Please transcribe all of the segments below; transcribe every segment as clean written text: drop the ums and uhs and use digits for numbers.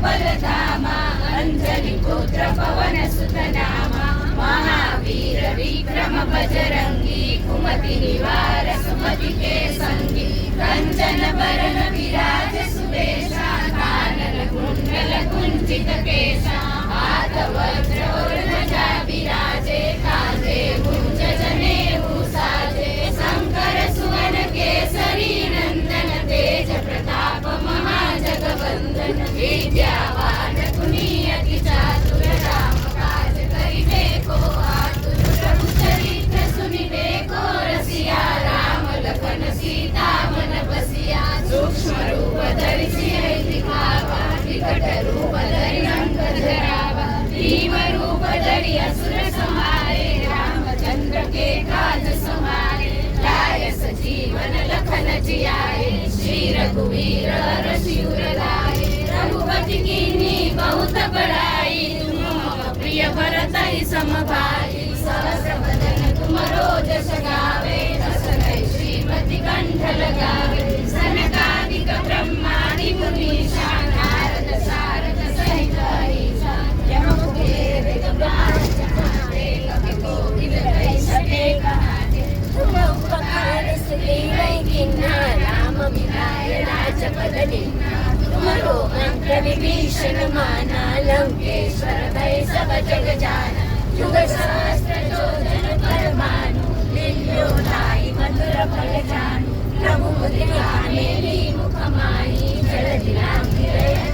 बलधामा अंजलि पुत्र पवन सुत नामा महावीर विक्रम बजरंगी कुमति निवार सुमति के संगी कंचन बरन विराज सुबेशा कानन कुंडल कुंचित केशा हाथ वज्र और ध्वजा विराजे कांधे भुज जनेऊ साजे शंकर सुवन केसरी नंदन तेज प्रताप महाजगवंदन विद्यावान गुणी अति चातुर राम काज करिबे को आतुर प्रभु चरित्र सुनिबे को रसिया राम लखन सीता मन बसिया सूक्ष्म रूप धरि सियहि दिखावा विकट रूप धरि अंक धरावा भीम रूप धरि असुर संहारे रामचंद्र के काज संहारे लाय सजीवन लखन जियाए श्री रघुवीर रसिउर लाए रघुपति कीन्ही बहुत बड़ाई तुम मम प्रिय भरत ही समभाई सहस्र बदन तुम रोज सगावे हसनै श्रीमति कंठ लगावे सनकादिक ब्रह्मादि मुनीषा नारद सारद सहित अहिषा यम कुबेर दिगंबर जहाते कवि कोकिल कहि सके कहाते तुम उपकार सुनीवै किन्हा राम मिलाय राजपद दीन्हा तुमरो मंत्र विभीषण माना लंकेश्वर भय सब जग जाना युग सहस्त्र योजन पर भानु लील्यो लाई मधुर फल जानू प्रभु मुद्रिका मेली मुख माही जल दिलांगी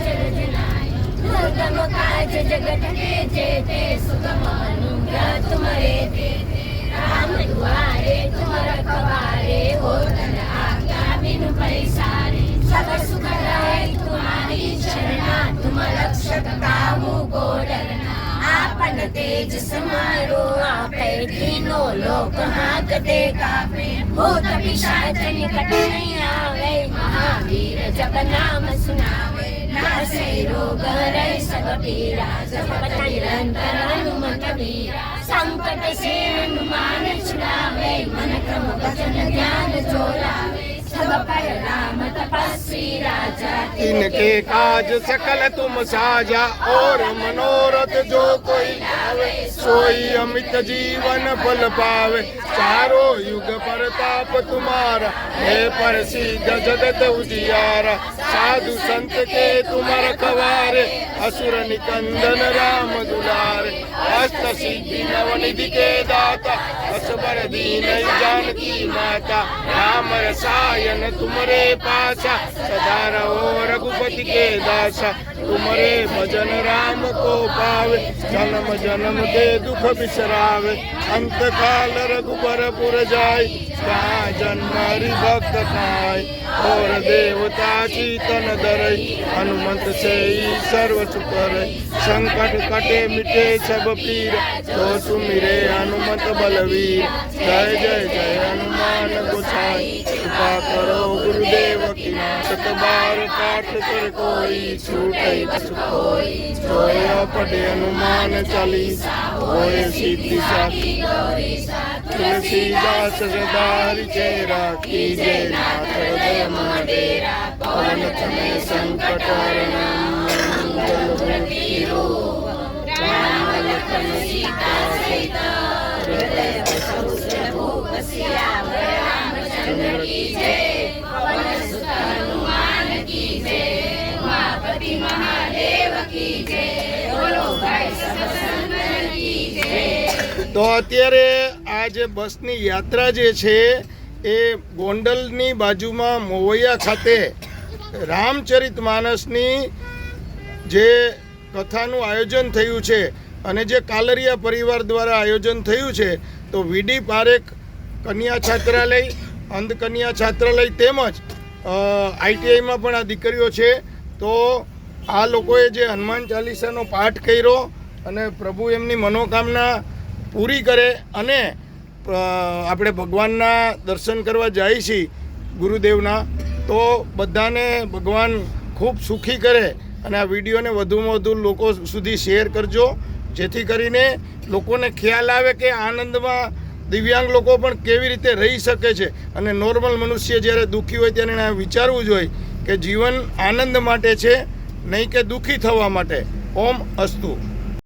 जल जनाई दुर्गम काज जगत के जेते सुगम अनुग्रह तुम्हारे देते राम दुआरे तुम रखवारे हो तन आज्ञा बिनु पैसारे सब सुख रहे तुम्हारी शरणा तुम रक्षक काहू को डरना आपन तेज समारो आपै तीनों लोक हांकते कापे भूत पिशाच निकट नहीं आवे महावीर जप नाम सुनावे नासै रोग हरै सब पीरा जपत निरंतर हनुमत वीरा संकट से हनुमान छुड़ावे मन क्रम वचन ध्यान जो लावे सब पर राम तपस्वी राजा इनके काज सकल तुम साजा और मनोरथ जो कोई लावे सोई अमित जीवन फल पावे चारों युग प्रताप तुम्हारा है प्रसिद्ध जगत उजियारा साधु संत के तुम रखवारे असुर निकंदन राम दुलारे अष्ट सिद्धि नवनिधि के दाता असबर दीन जानकी माता राम रसायन तुमरे पासा सदा रहो रघुपति के दासा तुमरे भजन राम को पावे जन्म जन्म के दुख बिसरावे अंत काल रघुबर पुर जाय जहाँ जन्म हरि भक्त खाय और देवता चीतन धरई हनुमंत से सर्व सुख करई संकट कटे मिटे सब पीर तो सुमिरे हनुमत बलवीर जय जय जय हनुमान गोसाई कृपा करो गुरुदेव की सत बार पाठ कर कोई छूटे कोई जोया पढ़े हनुमान चालीसा होए सिद्धि साखी तुलसीदास सदारि चेरा कीजे नाथ हृदय महाडेरा पवन तनय संकट हरणं मंगल राम लखन सीता सहित हृदय बसहु भूप सियावर रामचंद्र की जय पवन सुत हनुमान की जय उमापति महादेव की जय बोलो भाई सब संतन की जय। તો અત્યારે આ જે બસની યાત્રા જે છે એ ગોંડલની બાજુમાં મોવૈયા ખાતે રામચરિત માનસની જે કથાનું આયોજન થયું છે અને જે કાલરિયા પરિવાર દ્વારા આયોજન થયું છે તો વીડી પારેખ કન્યા છાત્રાલય અંધ કન્યા છાત્રાલય તેમજ આઈટીઆઈમાં પણ આ દીકરીઓ છે તો આ લોકોએ જે હનુમાન ચાલીસાનો પાઠ કર્યો અને પ્રભુ એમની મનોકામના પૂરી કરે અને આપણે ભગવાનના દર્શન કરવા જાય છીએ ગુરુદેવના તો બધાને ભગવાન ખૂબ સુખી કરે અને આ વિડીયોને વધુમાં વધુ લોકો સુધી શેર કરજો જેથી કરીને લોકોને ખ્યાલ આવે કે આનંદમાં દિવ્યાંગ લોકો પણ કેવી રીતે રહી શકે છે અને નોર્મલ મનુષ્ય જ્યારે દુઃખી હોય ત્યારે એને વિચારવું જોઈએ કે જીવન આનંદ માટે છે નહીં કે દુઃખી થવા માટે. ઓમ અસ્તુ.